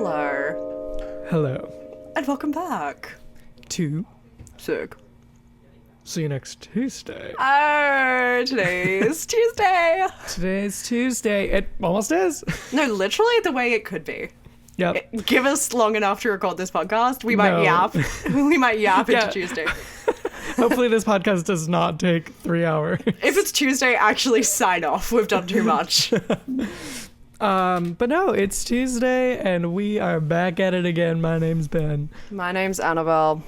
Hello. Hello. And welcome back. To Sick. see you next Tuesday. Oh, today's Tuesday. Today's Tuesday. It almost is. No, literally the way it could be. Yep. Give us long enough to record this podcast. We might No. yap. We might yap Yeah. into Tuesday. Hopefully this podcast does not take 3 hours. If it's Tuesday, actually sign off. We've done too much. But no, it's Tuesday and we are back at it again. My name's Ben. My name's Annabel.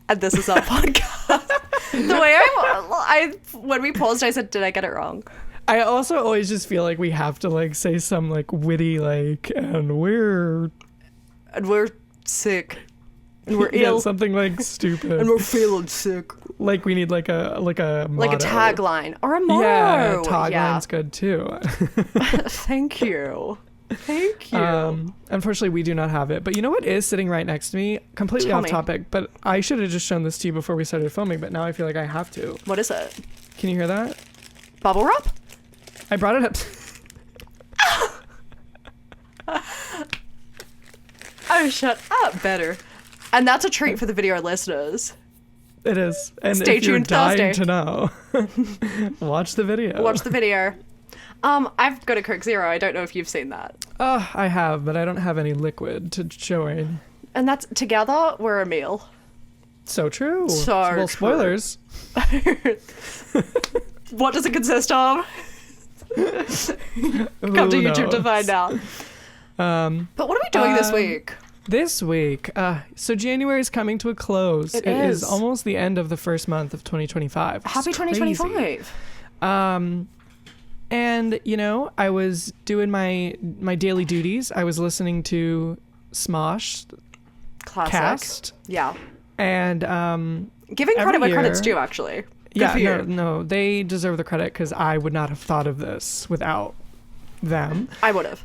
And this is our podcast. The way I when we paused, I said, did I get it wrong? I also always just feel like we have to like say some like witty like and we're sick. And we're yeah, ill. something like stupid. And we're feeling sick. Like we need like a motto. Like a tagline. Or a motto. Yeah, tagline's good too. Thank you. Thank you. Unfortunately, we do not have it. But you know what is sitting right next to me? Completely Tell off me. topic, but I should have just shown this to you before we started filming, but now I feel like I have to. What is it? Can you hear that? Bubble wrap? I brought it up. Oh, shut up. Better. And that's a treat for the video listeners. It is. And Stay if you're tuned dying Thursday. to know, watch the video. Watch the video. I've got a Coke Zero. I don't know if you've seen that. Oh, I have, but I don't have any liquid to join. And that's together, we're a meal. So true. So well, true. spoilers. What does it consist of? Come to Who YouTube to knows? find out. But what are we doing this week? This week, so January is coming to a close. It is is. almost the end of the first month of 2025. which Happy is crazy. 2025. And you know, I was doing my daily duties. I was listening to Smosh Classic. cast, Yeah. and Giving Every credit where credit's year- due, actually. Good yeah, for you. no, they deserve the credit because I would not have thought of this without them. I would have.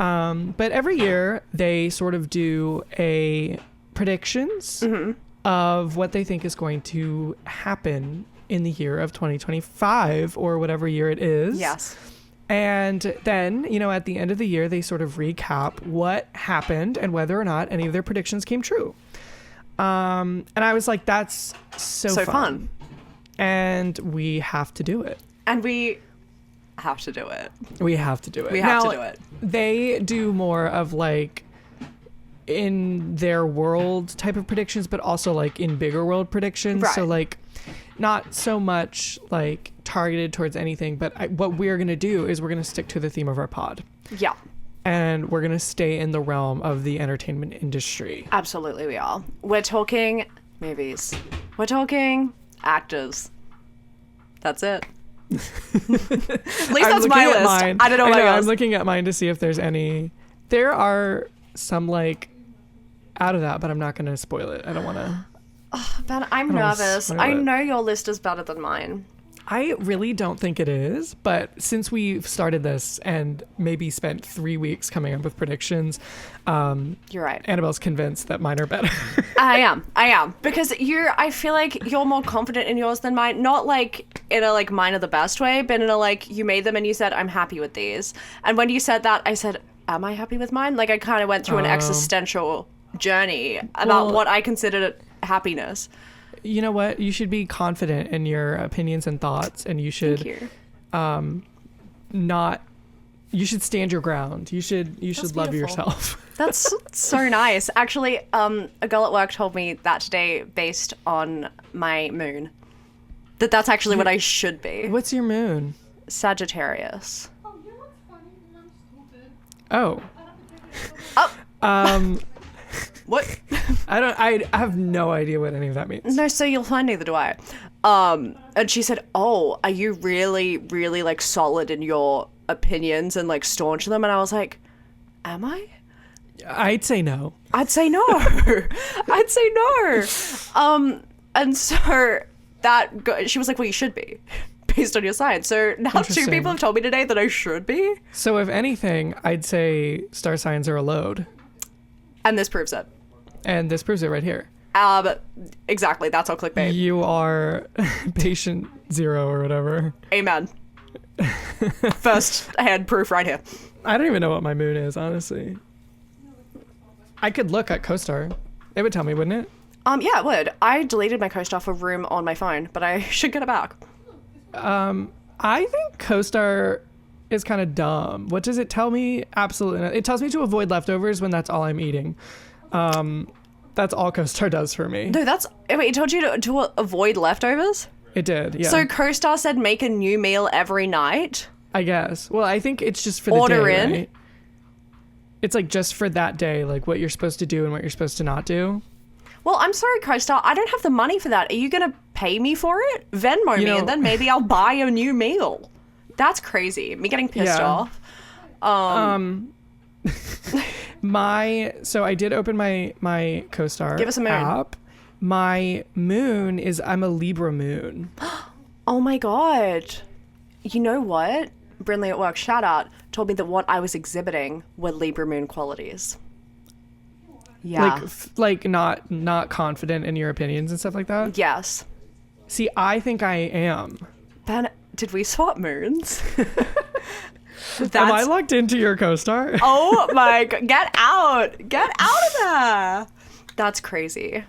But every year they sort of do a predictions Mm-hmm. of what they think is going to happen in the year of 2025 or whatever year it is. Yes. And then, you know, at the end of the year, they sort of recap what happened and whether or not any of their predictions came true. And I was like, that's so fun. And we have to do it. And we have to do it. We have to do it. We have Now, to do it. They do more of like in their world type of predictions, but also like in bigger world predictions. Right. So like not so much like targeted towards anything, but what we're going to do is we're going to stick to the theme of our pod. Yeah. And we're going to stay in the realm of the entertainment industry. Absolutely we are. We're talking movies. We're talking actors. That's it. At least that's my list. Mine. I don't know what I'm else. looking at mine to see if there's any. There are some like out of that, but I'm not going to spoil it. I don't want to. Ben, I'm don't wanna nervous. spoil I it. know your list is better than mine. I really don't think it is, but since we've started this and maybe spent 3 weeks coming up with predictions, You're right. Annabelle's convinced that mine are better. I am. Because I feel like you're more confident in yours than mine. Not like in a like mine are the best way, but in a like you made them and you said, I'm happy with these. And when you said that, I said, am I happy with mine? Like I kind of went through an existential journey about Well- what I considered happiness. You know what? You should be confident in your opinions and thoughts, and you should Thank you. you should stand your ground. You should love beautiful. yourself. That's so nice. Actually, a girl at work told me that today based on my moon. That's actually what I should be. What's your moon? Sagittarius. Oh, you know what's funny? And I'm stupid. Oh. Oh, what? I have no idea what any of that means. No, so you'll find neither do I. And she said, oh, are you really, really like solid in your opinions and like staunch in them? And I was like, am I? I'd say no. I'd say no. I'd say no. And so she was like, well, you should be based on your sign. So now 2 Interesting. people have told me today that I should be. So if anything, I'd say star signs are a load. And this proves it. And this proves it right here. Exactly. That's all clickbait. You are patient zero or whatever. Amen. First hand proof right here. I don't even know what my moon is, honestly. I could look at CoStar. It would tell me, wouldn't it? Yeah, it would. I deleted my CoStar for Room on my phone, but I should get it back. I think CoStar is kind of dumb. What does it tell me? Absolutely not. It tells me to avoid leftovers when that's all I'm eating. That's all CoStar does for me. No, wait, it told you to avoid leftovers? It did, yeah. So CoStar said make a new meal every night? I guess. Well, I think it's just for the Order day, in? right? It's like just for that day, like what you're supposed to do and what you're supposed to not do. Well, I'm sorry, CoStar. I don't have the money for that. Are you going to pay me for it? Venmo me, and then maybe I'll buy a new meal. That's crazy. Me getting pissed off. So I did open my CoStar Give us a moon. app. My moon is, I'm a Libra moon. Oh my God. You know what? Brinley at work, shout out, told me that what I was exhibiting were Libra moon qualities. Yeah. Like not confident in your opinions and stuff like that? Yes. See, I think I am. Ben, did we swap moons? Am I logged into your CoStar? Oh my God. Get out. Get out of there. That's crazy.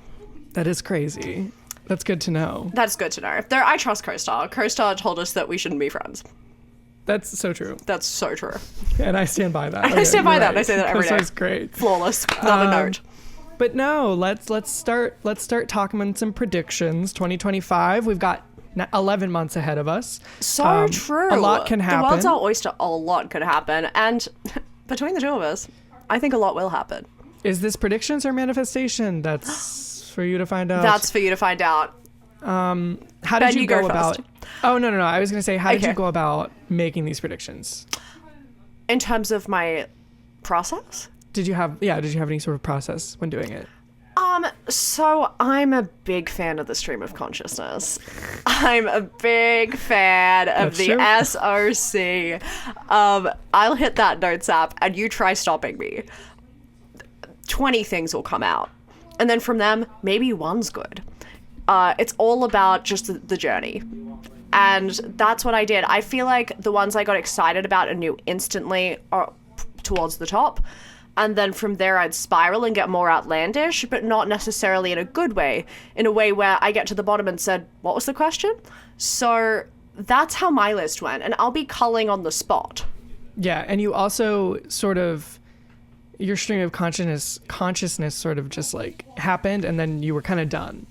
That is crazy. That's good to know. That's good to know. I trust CoStar. CoStar told us that we shouldn't be friends. That's so true. That's so true. And I stand by that. I stand by that. And I say that every day. CoStar's great. Flawless. Not a note. But no, let's start talking about some predictions. 2025. We've got 11 months ahead of us. So true. A lot can happen. The world's our oyster. A lot could happen. And between the two of us, I think a lot will happen. Is this predictions or manifestation? That's for you to find out. That's for you to find out. How did you go about? Oh, no. I was going to say, how did you go about making these predictions? In terms of my process? Did you have any sort of process when doing it? So I'm a big fan of the stream of consciousness. I'm a big fan of the SOC. I'll hit that notes app and you try stopping me. 20 things will come out. And then from them, maybe one's good. It's all about just the journey. And that's what I did. I feel like the ones I got excited about and knew instantly are towards the top. And then from there, I'd spiral and get more outlandish, but not necessarily in a good way. In a way where I get to the bottom and said, what was the question? So that's how my list went. And I'll be culling on the spot. Yeah. And you also sort of, your stream of consciousness sort of just like happened and then you were kind of done.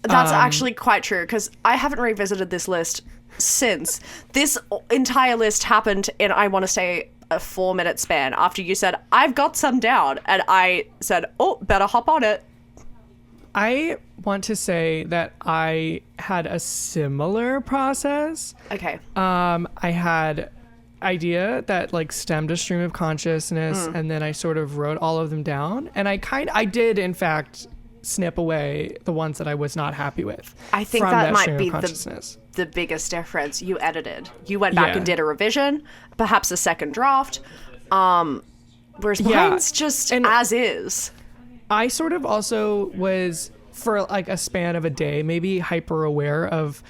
That's actually quite true, because I haven't revisited this list since. This entire list happened in, I want to say, a 4-minute span after you said, I've got some down. And I said, oh, better hop on it. I want to say that I had a similar process. Okay. I had idea that like stemmed a stream of consciousness and then I sort of wrote all of them down. And I did, in fact, snip away the ones that I was not happy with. I think that might be the biggest difference. You edited. You went back and did a revision, perhaps a second draft. Whereas mine's just as is. I sort of also was, for like a span of a day, maybe hyper aware of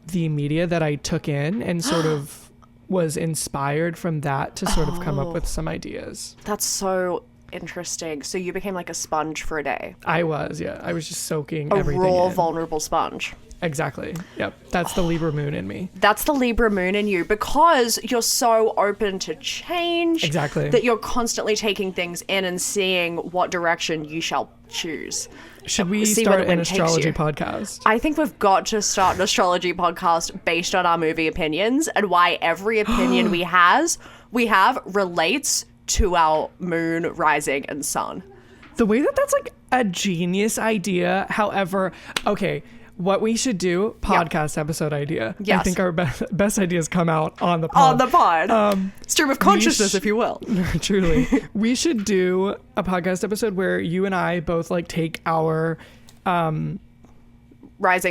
the media that I took in and sort of was inspired from that to sort of come up with some ideas. That's so interesting. So you became like a sponge for a day. I was just soaking everything in. A raw, vulnerable sponge. Exactly. Yep. That's the Libra moon in me. That's the Libra moon in you, because you're so open to change. Exactly. That you're constantly taking things in and seeing what direction you shall choose. Should we start an astrology podcast? I think we've got to start an astrology podcast based on our movie opinions and why every opinion we have relates to our moon, rising, and sun. The way that's like a genius idea. However, okay, what we should do, podcast episode idea. Yes. I think our best ideas come out on the pod. On the pod. Stream of consciousness, if you will. Truly. We should do a podcast episode where you and I both like take our rising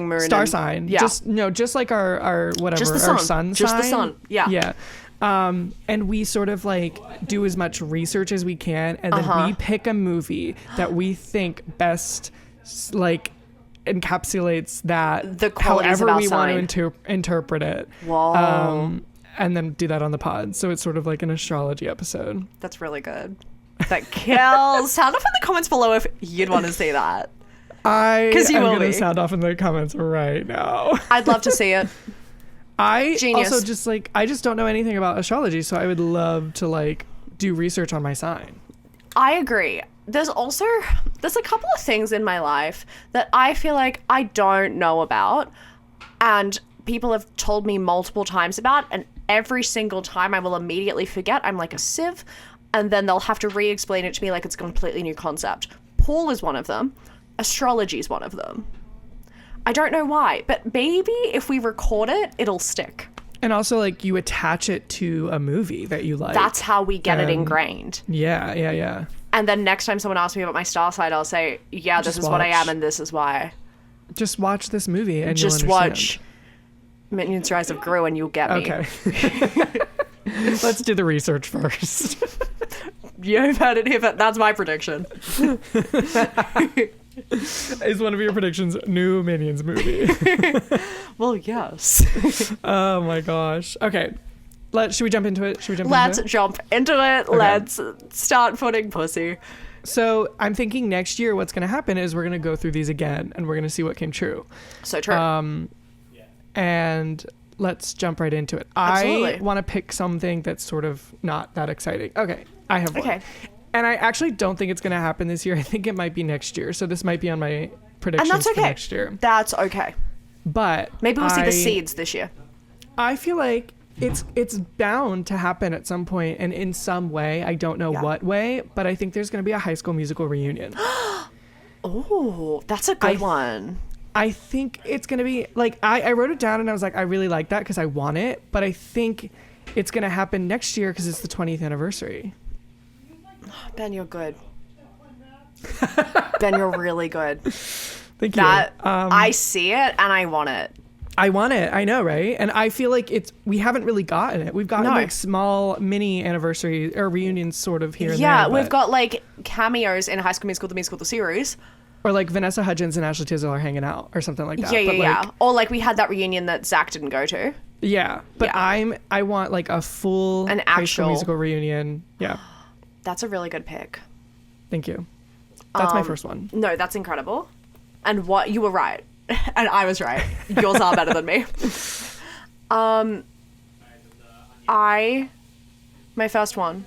moon star sign. Yeah. Just like our whatever, just the sun. Our sun just sign. The sun. Yeah. Yeah. And we sort of like do as much research as we can, and then we pick a movie that we think best like encapsulates that the qualities however of our we sign. want to interpret it. Whoa. and then do that on the pod. So it's sort of like an astrology episode. That's really good. That kills. Sound off in the comments below if you'd want to see that. I you am will going to be. sound off in the comments right now. I'd love to see it. I Genius. also just like, I just don't know anything about astrology, so I would love to like do research on my sign. I agree. There's a couple of things in my life that I feel like I don't know about, and people have told me multiple times about, and every single time I will immediately forget. I'm like a sieve, and then they'll have to re-explain it to me like it's a completely new concept. Paul is one of them. Astrology is one of them. I don't know why, but maybe if we record it, it'll stick. And also, like, you attach it to a movie that you like. That's how we get it ingrained. Yeah. And then next time someone asks me about my star sign, I'll say, yeah, this is what I am and this is why. Just watch this movie and Just you'll understand. watch Minions Rise of Gru and you'll get me. Okay. Let's do the research first. You've heard it here, but that's my prediction. Is one of your predictions new Minions movie? Well, yes. Oh my gosh. Okay. Should we jump into it? Let's jump into it. Okay. Let's start putting pussy. So I'm thinking next year what's going to happen is we're going to go through these again and we're going to see what came true. So true. And let's jump right into it. Absolutely. I want to pick something that's sort of not that exciting. Okay. I have one. Okay. And I actually don't think it's going to happen this year. I think it might be next year. So this might be on my predictions And that's okay. for next year. That's okay. But Maybe we'll see the seeds this year. I feel like it's bound to happen at some point and in some way. I don't know what way, but I think there's going to be a High School Musical reunion. Oh, that's a good one. I think it's going to be like, I wrote it down and I was like, I really like that because I want it, but I think it's going to happen next year because it's the 20th anniversary. Ben, you're good. Ben, you're really good. Thank you. I see it and I want it. I want it. I know, right? And I feel like we haven't really gotten it. We've gotten like small mini anniversary or reunions sort of here and there. Yeah, we've got like cameos in High School Musical, the series. Or like Vanessa Hudgens and Ashley Tisdale are hanging out or something like that. Yeah. Or like we had that reunion that Zach didn't go to. Yeah. But Yeah. I want like a full An High School actual- Musical reunion. Yeah. That's a really good pick. Thank you. That's my first one. No, that's incredible. And what you were right. And I was right. Yours are better than me. My first one.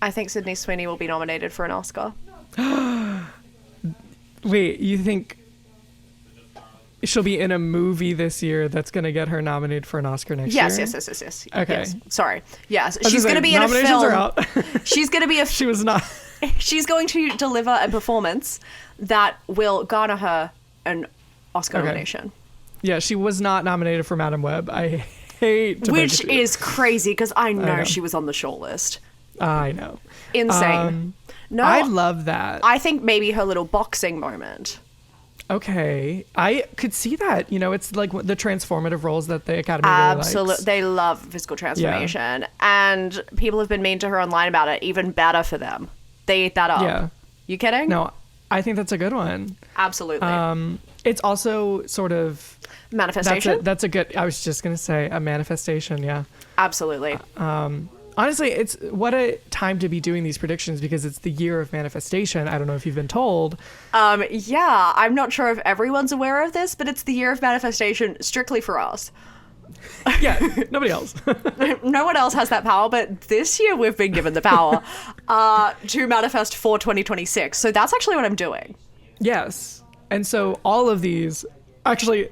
I think Sydney Sweeney will be nominated for an Oscar. Wait, you think she'll be in a movie this year that's going to get her nominated for an Oscar next year? Yes. Okay. Yes. Sorry. Yes. I was She's gonna going to say, be in a nominations film. are out. She's going to be She was not. She's going to deliver a performance that will garner her an Oscar nomination. Yeah, she was not nominated for Madam Web. I hate to break Which it to you. is crazy because I know know. she was on the shortlist. I know. Insane. No, I love that. I think maybe her little boxing moment. Okay. I could see that. You know, it's like the transformative roles that the Academy really Absolutely. likes. They love physical transformation. And people have been mean to her online about it. Even better for them. They eat that up. Yeah. You kidding? No, I think that's a good one. Absolutely. It's also sort of Manifestation? That's a good. I was just gonna say a manifestation. Yeah. Absolutely. Honestly, it's what a time to be doing these predictions because it's the year of manifestation. I don't know if you've been told. Yeah, I'm not sure if everyone's aware of this, but it's the year of manifestation strictly for us. Yeah, nobody else. No one else has that power, but this year we've been given the power to manifest for 2026. So that's actually what I'm doing. Yes. And so all of these, actually,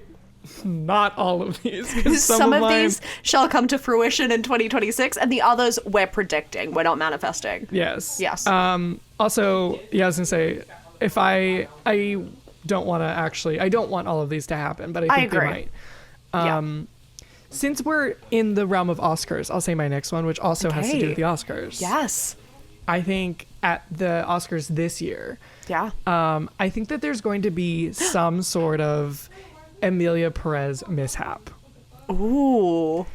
not all of these. 'Cause Some of mine- these shall come to fruition in 2026, and the others we're predicting. We're not manifesting. Yes. Yes. Also, yeah, I was gonna say, if I don't want to actually, I don't want all of these to happen, but I think agree. they might. Since we're in the realm of Oscars, I'll say my next one, which also has to do Okay. with the Oscars. Yes. I think at the Oscars this year, Yeah. I think that there's going to be some sort of Emilia Perez mishap. Ooh.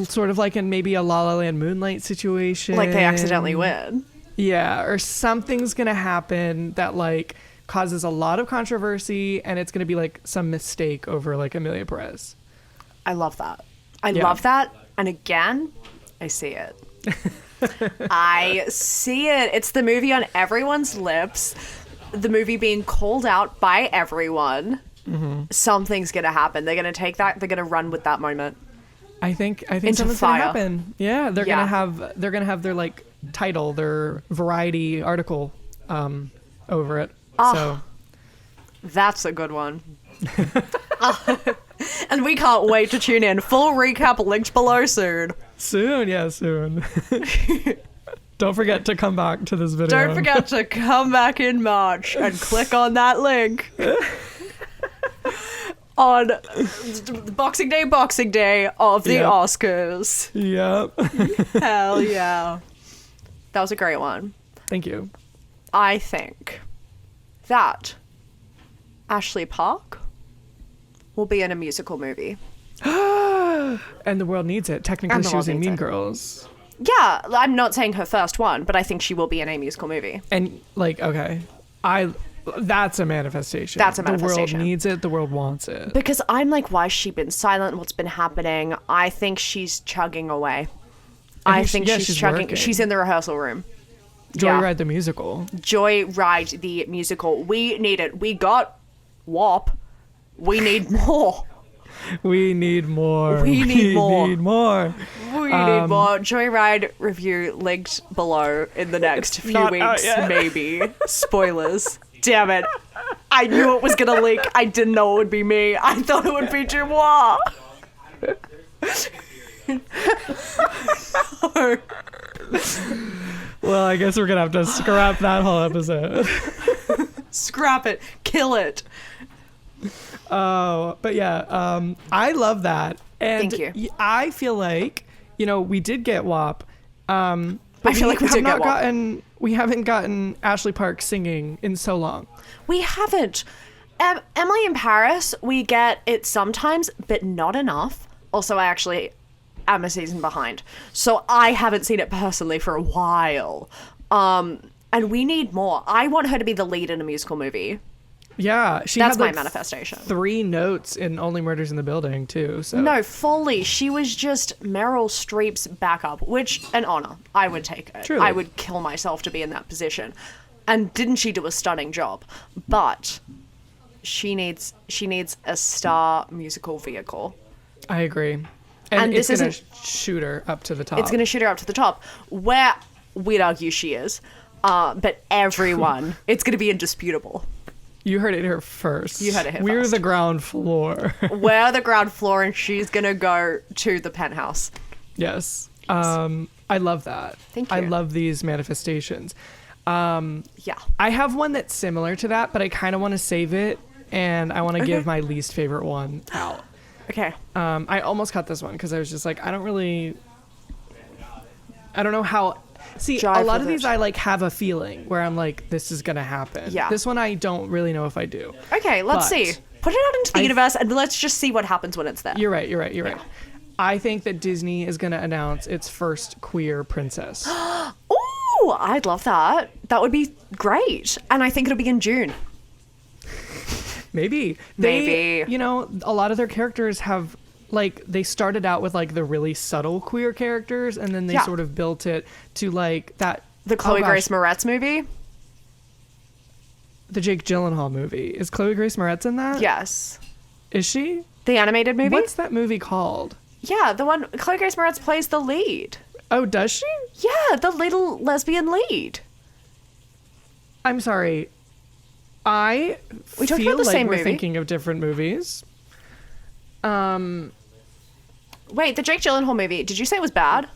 Sort of like in maybe a La La Land Moonlight situation. Like they accidentally win. Yeah, or something's going to happen that like causes a lot of controversy and it's going to be like some mistake over like Emilia Perez. I love that. I Yeah. love that. And again, I see it. I see it. It's the movie on everyone's lips. The movie being called out by everyone. Something's gonna happen. They're gonna take that. They're gonna run with that moment. I think Into something's fire. gonna happen. Yeah, they're Yeah. gonna have their like title, their variety article over it. So That's a good one. And we can't wait to tune in. Full recap linked below soon. soon. Don't forget to come back to this video. Don't forget to come back in March and click on that link. On Boxing Day of the Yep. Oscars. Yep. Hell yeah. That was a great one. Thank you. I think that Ashley Park will be in a musical movie. And the world needs it. Technically, And the she was world in needs Mean it. Girls. Yeah, I'm not saying her first one, but I think she will be in a musical movie. And like, okay, that's a manifestation. That's a The manifestation. world needs it. The world wants it. Because I'm like, why has she been silent? What's been happening? I think she's chugging away. I think yeah, she's she's chugging. working. She's in the rehearsal room. Yeah. Joyride the musical. Joyride the musical. We need it. We got WAP. We need more. We need more. We need more. Need more. We need more. Joyride review linked below in the next few not out weeks, yet. maybe. Spoilers. Damn it. I knew it was going to leak. I didn't know it would be me. I thought it would be Dumois. Well, I guess we're gonna have to scrap that whole episode. Scrap it. Kill it. Oh, but yeah, I love that. And Thank you. I feel like, we did get WAP. But I feel like we have did not get WAP. we haven't gotten Ashley Park singing in so long. We haven't. Emily in Paris, we get it sometimes, but not enough. Also, I actually am a season behind. So I haven't seen it personally for a while. And we need more. I want her to be the lead in a musical movie. Yeah, she That's had my like manifestation. 3 notes in Only Murders in the Building too. So No, fully. She was just Meryl Streep's backup, which an honor. I would take it. Truly. I would kill myself to be in that position. And didn't she do a stunning job? But she needs a star musical vehicle. I agree. And And it's this gonna isn't- shoot her up to the top. It's going to shoot her up to the top, where we'd argue she is. But everyone, it's going to be indisputable. You heard it here first. You heard it here We're first. the ground floor. We're the ground floor, and she's going to go to the penthouse. Yes. I love that. Thank I you. love these manifestations. Yeah. I have one that's similar to that, but I kind of want to save it, and I want to give my least favorite one out. Okay. I almost cut this one because I was just like, I don't know how. See, Jive a lot with of these it. I like have a feeling where I'm like, this is gonna happen. Yeah. This one I don't really know if I do. Okay, let's But see. Put it out into the I- universe, and let's just see what happens when it's there. You're right. I think that Disney is gonna announce its first queer princess. Ooh, I'd love that. That would be great. And I think it'll be in June. Maybe. Maybe. A lot of their characters have, like, they started out with, like, the really subtle queer characters, and then they Yeah. sort of built it to, like, that... The Chloe oh, gosh, Grace Moretz movie? The Jake Gyllenhaal movie. Is Chloe Grace Moretz in that? Yes. Is she? The animated movie? What's that movie called? Yeah, the one Chloe Grace Moretz plays the lead. Oh, does she? Yeah, the little lesbian lead. I'm sorry. I We talked feel about the like same we're movie. thinking of different movies. Wait, the Jake Gyllenhaal movie. Did you say it was bad?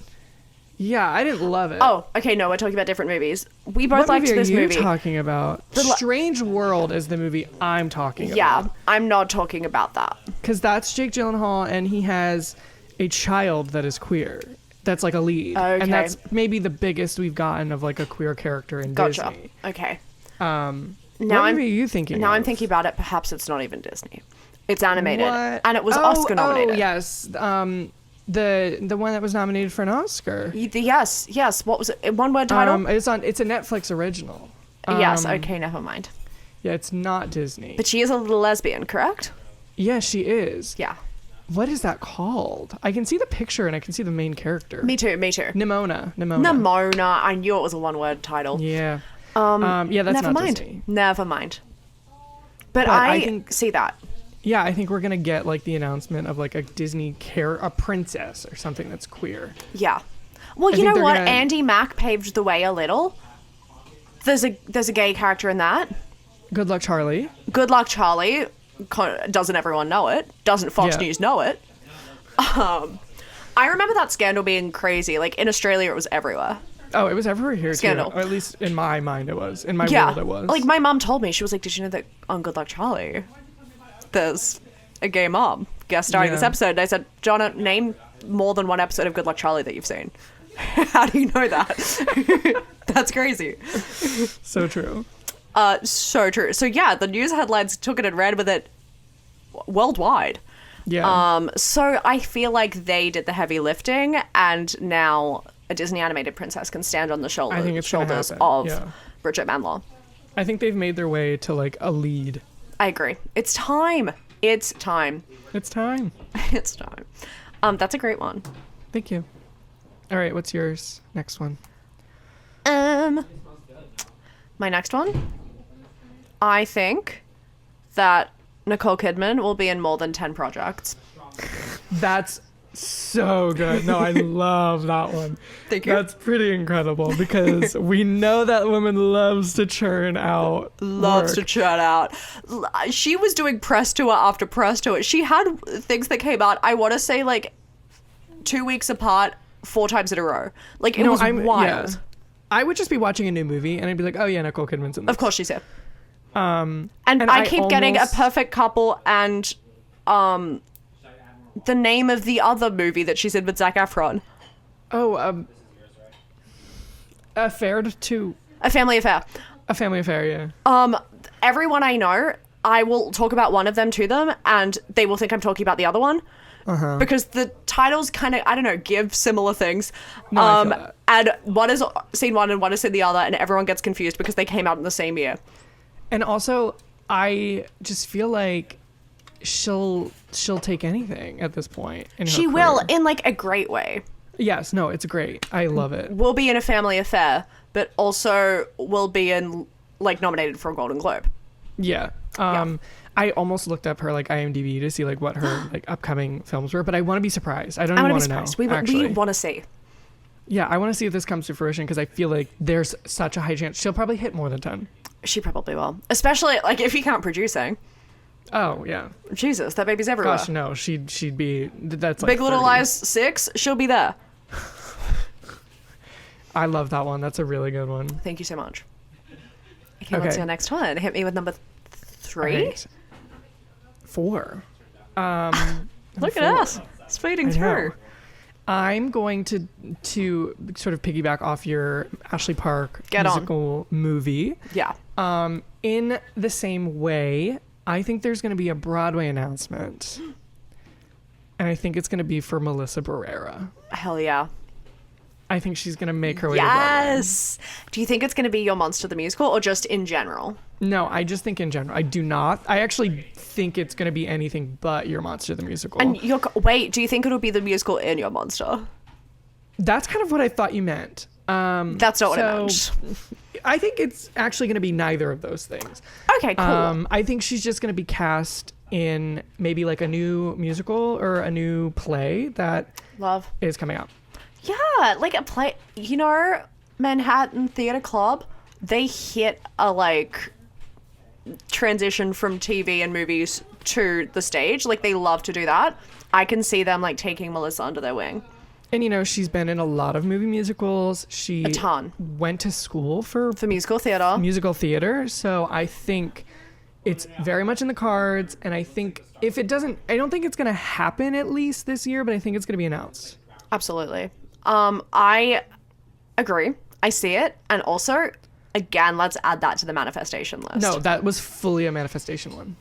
Yeah, I didn't love it. Oh, okay, no, we're talking about different movies. We both What liked movie this are you movie. talking about? Strange World is the movie I'm talking Yeah, about. I'm not talking about that. Because that's Jake Gyllenhaal, and he has a child that is queer. That's like a lead. Okay. And that's maybe the biggest we've gotten of like a queer character in Gotcha. Disney. Okay. Now Now what I'm- movie are you thinking Now of? I'm thinking about it. Perhaps it's not even Disney. It's animated, What? and it was Oscar nominated. Oh, yes. The one that was nominated for an Oscar. Yes. What was it? One word title? It's a Netflix original. Yes. Okay. Never mind. Yeah, it's not Disney. But she is a little lesbian, correct? Yeah, she is. Yeah. what is that called? I can see the picture and I can see the main character. Me too. Nimona. I knew it was a one-word title. Yeah. Yeah, that's Never not mind. Disney. Never mind. But I I think- see that. Yeah, I think we're gonna get like the announcement of like a Disney a princess or something that's queer. Yeah. Well, you think know they're what? gonna- Andy Mack paved the way a little. There's a gay character in that. Good Luck Charlie. Good Luck Charlie. Doesn't everyone know it? Doesn't Fox Yeah. News know it? I remember that scandal being crazy. Like in Australia, it was everywhere. Oh, it was everywhere here Scandal. too. Or at least in my mind it was. In my Yeah. world it was. Like my mom told me, she was like, "Did you know that on Good Luck Charlie, there's a gay mom guest starring this Yeah. episode?" And I said, "Jonna, name more than one episode of Good Luck Charlie that you've seen." How do you know that? That's crazy. So true. So true. So yeah, the news headlines took it and ran with it worldwide. Yeah. So I feel like they did the heavy lifting, and now a Disney animated princess can stand on the I think it's gonna shoulders happen, of yeah. Bridget Manlaw. I think they've made their way to like a lead. I agree. It's time. It's time. It's time. It's time. That's a great one. Thank you. All right, what's yours? Next one. My next one. I think that Nicole Kidman will be in more than 10 projects. That's so good. No, I love that one. Thank you. That's pretty incredible because we know that woman loves to churn out. Loves to work. churn out. She was doing press tour after press tour. She had things that came out, I want to say, like 2 weeks apart, 4 times in a row. Like, it was wild. yeah. I would just be watching a new movie and I'd be like, oh yeah, Nicole Kidman's in this. Of course she's here. And I keep getting a almost- perfect couple and the name of the other movie that she's in with Zac Efron. Oh, Affair to A Family Affair. A Family Affair, yeah. Everyone I know, I will talk about one of them to them and they will think I'm talking about the other one. Because the titles kind of, I don't know, give similar things. No, I feel that. And one is scene one and one is scene the other, and everyone gets confused because they came out in the same year. And also, I just feel like she'll take anything at this point. In her She will, career. in like a great way. Yes, no, it's great. I love it. Will be in A Family Affair, but also will be in, like, nominated for a Golden Globe. Yeah. I almost looked up her like IMDb to see like what her like upcoming films were, but I want to be surprised. I don't I even want to be want to know. surprised. We want to see. Yeah, I want to see if this comes to fruition because I feel like there's such a high chance she'll probably hit more than 10. She probably will. Especially, like, if you count producing. Oh yeah. Jesus, that baby's everywhere. Gosh, no, she'd be. That's like Big Little 30. Lies 6, she'll be there. I love that one. That's a really good one. Thank you so much. Okay, what's Okay. your next one? Hit me with number 3. Alright. 4. Look at us, speeding I know. through. I'm going to sort of piggyback off your Ashley Park Get on. musical movie. Yeah. In the same way, I think there's going to be a Broadway announcement. And I think it's going to be for Melissa Barrera. Hell yeah. I think she's going to make her way to Broadway. Yes. Do you think it's going to be Your Monster the Musical or just in general? No, I just think in general. I do not. I actually think it's going to be anything but Your Monster the Musical. And wait, do you think it'll be the musical in Your Monster? That's kind of what I thought you meant. That's not what I meant. I think it's actually going to be neither of those things. Okay, cool. I think she's just going to be cast in maybe like a new musical or a new play that Love. is coming out. Yeah, like a play. You know, Manhattan Theatre Club, they hit a like transition from TV and movies to the stage. Like they love to do that. I can see them like taking Melissa under their wing. And you know, she's been in a lot of movie musicals. She A ton. went to school for For musical theatre. musical theater, so I think it's very much in the cards. And I think if it doesn't, I don't think it's going to happen at least this year, but I think it's going to be announced. Absolutely. I agree. I see it. And also, again, let's add that to the manifestation list. No, that was fully a manifestation one.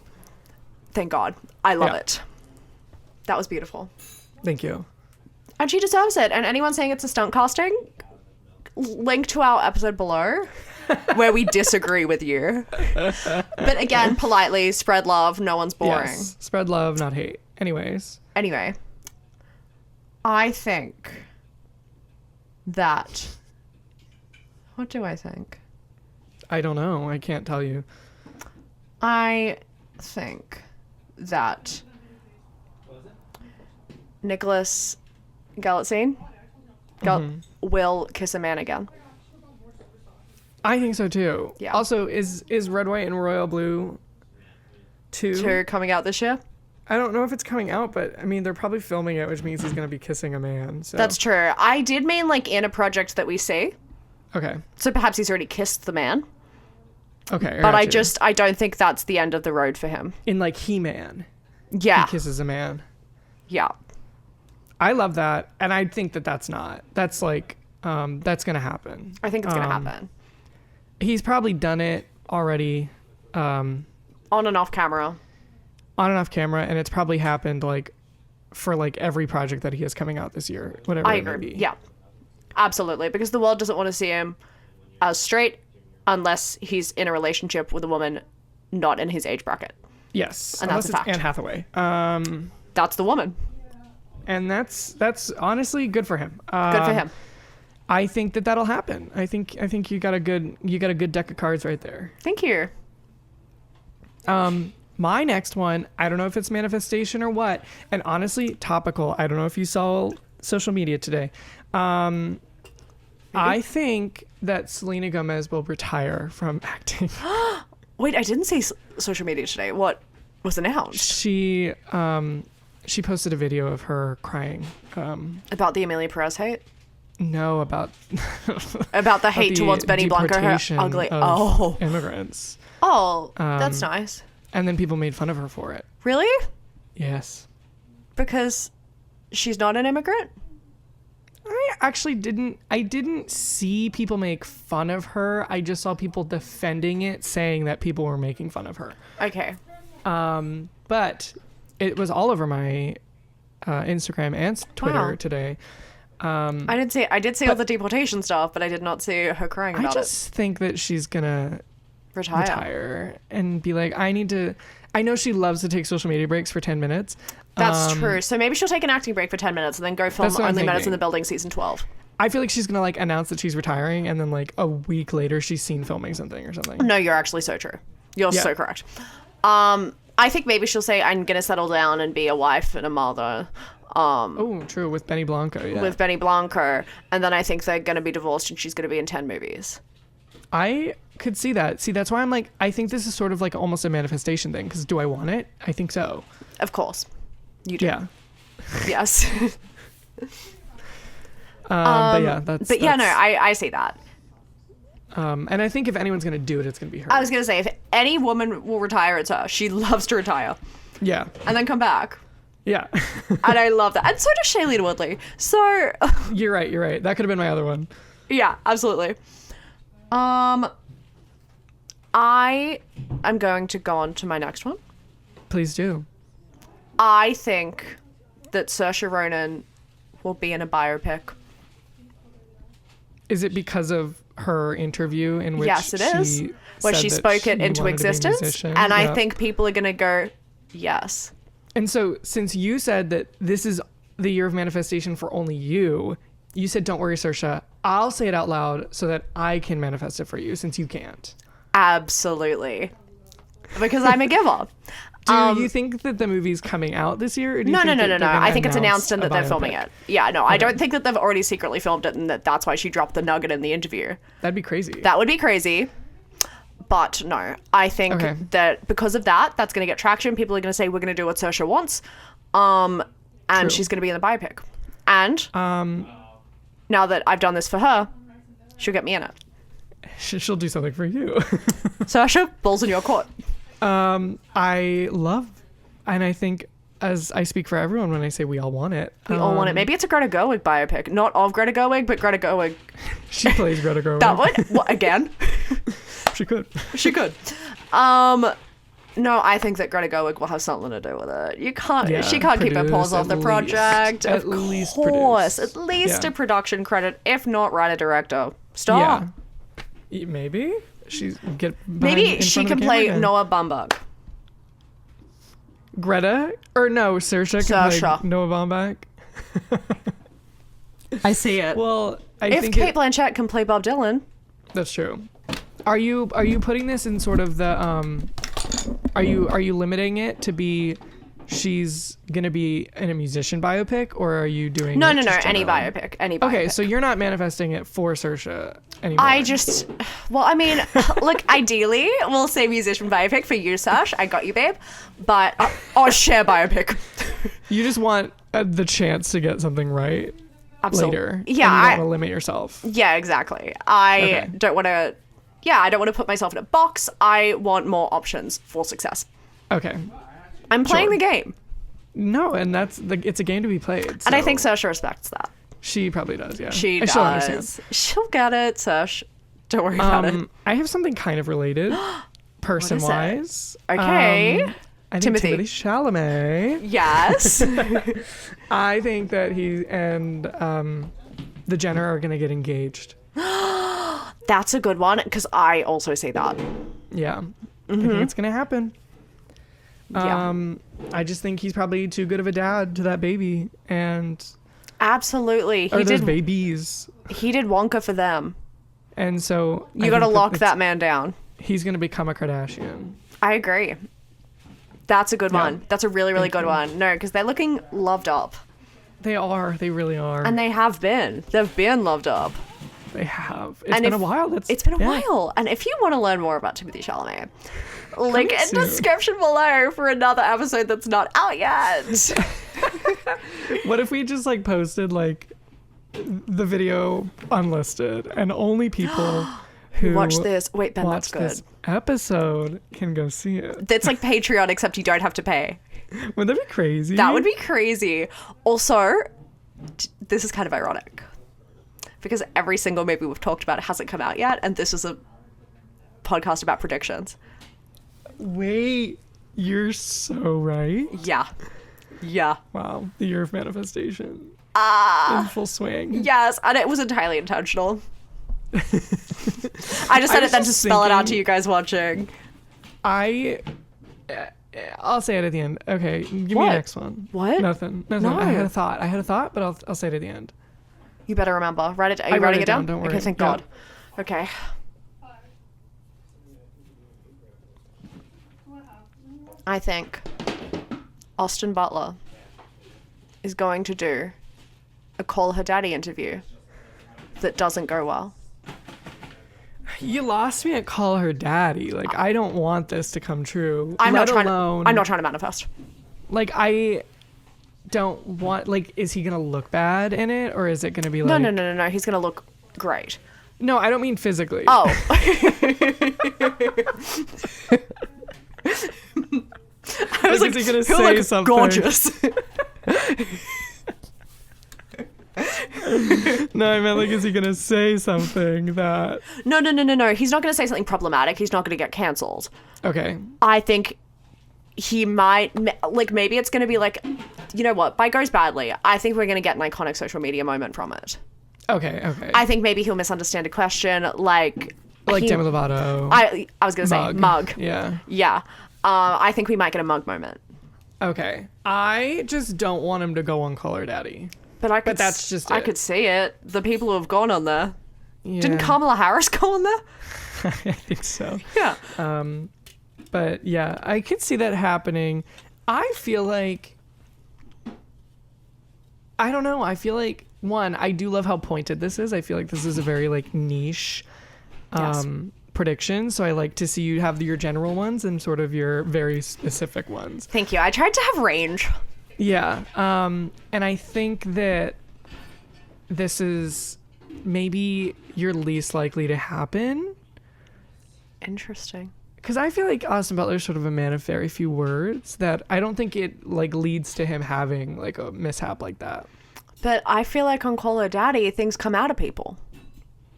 Thank God. I love Yeah. it. That was beautiful. Thank you. And she deserves it. And anyone saying it's a stunt casting, link to our episode below where we disagree with you. But again, politely, spread love. No one's boring. Yes. Spread love, not hate. Anyways. Anyway, I think that... What do I think? I don't know. I can't tell you. I think that Nicholas Galitzine will kiss a man again. I think so too. Yeah. Also, is Red, White, and Royal Blue 2 coming out this year? I don't know if it's coming out, but I mean, they're probably filming it, which means he's going to be kissing a man. So. That's true. I did mean like in a project that we see. Okay. So perhaps he's already kissed the man. Okay. But I don't think that's the end of the road for him. In like He-Man. Yeah. He kisses a man. Yeah. I love that. And I think that that's not. That's like, that's going to happen. I think it's going to happen. He's probably done it already. On and off camera. On and off camera. And it's probably happened like for like every project that he has coming out this year. Whatever I it may agree. be. Yeah. Absolutely. Because the world doesn't want to see him as straight unless he's in a relationship with a woman not in his age bracket. Yes. And unless that's a it's fact. Anne Hathaway. That's the woman. And that's honestly good for him. Good for him. I think that that'll happen. I think you got a good deck of cards right there. Thank you. My next one, I don't know if it's manifestation or what, and honestly, topical. I don't know if you saw social media today. I think that Selena Gomez will retire from acting. Wait, I didn't see social media today. What was announced? She posted a video of her crying. About the Amelia Perez hate? No, about the hate towards Benny Blanco, her deportation ugly. of immigrants. Oh, that's nice. And then people made fun of her for it. Really? Yes. Because she's not an immigrant? I actually didn't see people make fun of her. I just saw people defending it, saying that people were making fun of her. Okay. But it was all over my Instagram and Twitter today. I did see all the deportation stuff, but I did not see her crying about I just think that she's gonna retire and be like, I know she loves to take social media breaks for 10 minutes. That's true. So maybe she'll take an acting break for 10 minutes and then go film Only Murders in the Building season 12. I feel like she's gonna like announce that she's retiring, and then like a week later she's seen filming something or something. No, you're actually so true. You're so correct. I think maybe she'll say, I'm gonna settle down and be a wife and a mother. True, with Benny Blanco, yeah. With Benny Blanco, and then I think they're gonna be divorced and she's gonna be in 10 movies. I could see that. See, that's why I'm like, I think this is sort of like almost a manifestation thing, because do I want it? I think so. Of course. You do. Yeah. Yes. But yeah, that's... But yeah, no, I see that. And I think if anyone's going to do it, it's going to be her. I was going to say, if any woman will retire, it's her. She loves to retire. Yeah. And then come back. Yeah. And I love that. And so does Shailene Woodley. So... You're right. That could have been my other one. Yeah, absolutely. I am going to go on to my next one. Please do. I think that Saoirse Ronan will be in a biopic. Is it because of her interview in which yes, it is. Where she spoke it into existence. And I think people are going to go, yes. And so since you said that this is the year of manifestation for only you said, don't worry, Saoirse, I'll say it out loud so that I can manifest it for you since you can't. Absolutely. Because I'm a giver. Do you think that the movie's coming out this year? Or do you No. think that I think it's announced and that they're filming biopic? it. Yeah, no, I don't think that they've already secretly filmed it and that's why she dropped the nugget in the interview. That'd be crazy. That would be crazy. But no, I think that because of that, that's going to get traction. People are going to say, we're going to do what Saoirse wants. And True. she's going to be in the biopic. And now that I've done this for her, she'll get me in it. She'll do something for you. Saoirse, balls in your court. I love, and I think as I speak for everyone when I say we all want it. We all want it. Maybe it's a Greta Gerwig biopic. Not of Greta Gerwig, but Greta Gerwig. She plays Greta Gerwig. That would? What, again? She could. She could. No, I think that Greta Gerwig will have something to do with it. You can't. Yeah, she can't keep her paws off the project. At least course, produce. at least Yeah. a production credit, if not writer director. Stop. Yeah. Maybe she's get. Maybe in she front of can the play camera again. Noah Baumbach. Greta or no, Saoirse can Saoirse. play Noah Baumbach. I see it. Well, I if think Kate Blanchett can play Bob Dylan, that's true. Are you putting this in sort of the are you limiting it to be she's gonna be in a musician biopic, or are you doing no, it just any general? biopic, any biopic. Okay, so you're not manifesting it for Saoirse anymore. I mean, look, ideally, we'll say musician biopic for you, Sash. I got you, babe. But or share biopic. You just want the chance to get something right later. Yeah, and you don't want to limit yourself. Yeah, exactly. I don't want to. Yeah, I don't want to put myself in a box. I want more options for success. Okay. I'm playing the game. No, and it's a game to be played. So. And I think Saoirse respects that. She probably does, yeah. She She'll does. understand. She'll get it, Sash. Don't worry about it. I have something kind of related, person-wise. Okay. I think Timothy Chalamet. Yes. I think that he and the Jenner are going to get engaged. That's a good one, because I also say that. Yeah. I think it's going to happen. Yeah. I just think he's probably too good of a dad to that baby, and Absolutely. or those babies. He did Wonka for them. And so You got to lock that man down. He's going to become a Kardashian. I agree. That's a good one. That's a really, really good one. No, because they're looking loved up. They are. They really are. And they have been. They've been loved up. They have. It's been a while. It's been a while. And if you want to learn more about Timothy Chalamet, link in soon. description below for another episode that's not out yet. What if we just like posted like the video unlisted and only people who Watch this. Wait, Ben, that's watch good. this episode can go see it? That's like Patreon, except you don't have to pay. Wouldn't that be crazy? That would be crazy. Also, this is kind of ironic because every single movie we've talked about hasn't come out yet, and this is a podcast about predictions. Wait, you're so right. Yeah. Yeah. Wow, the year of manifestation in full swing. Yes, and it was entirely intentional. I just said it then to spell it out to you guys watching. I'll say it at the end. Okay, give me the next one. What? Nothing. No. I had a thought, but I'll say it at the end. You better remember. Write it. Are I you wrote writing it it down? down, don't worry. Okay, thank Yeah. God. Okay. I think Austin Butler is going to do a Call Her Daddy interview that doesn't go well. You lost me at Call Her Daddy. Like, I don't want this to come true. I'm not trying to manifest. Like, I don't want, like, is he gonna look bad in it, or is it gonna be like No. He's gonna look great. No, I don't mean physically. Oh. I was like, is he gonna he'll say look something gorgeous. No, I meant like, is he gonna say something that No. He's not gonna say something problematic. He's not gonna get cancelled. Okay. I think he might, like, maybe it's gonna be like, you know what, by goes badly, I think we're gonna get an iconic social media moment from it. Okay. I think maybe he'll misunderstand a question, like Demi Lovato. I was gonna say mug. Yeah. I think we might get a mug moment. Okay. I just don't want him to go on Call Her Daddy. But that's just I it. could see it. The people who have gone on there. Yeah. Didn't Kamala Harris go on there? I think so. Yeah. But yeah, I could see that happening. I feel like, I don't know. I feel like, one, I do love how pointed this is. I feel like this is a very like niche prediction. So I like to see you have your general ones and sort of your very specific ones. Thank you. I tried to have range. Yeah. And I think that this is maybe your least likely to happen. Interesting. Because I feel like Austin Butler's sort of a man of very few words, that I don't think it like leads to him having like a mishap like that. But I feel like on Call Her Daddy, things come out of people.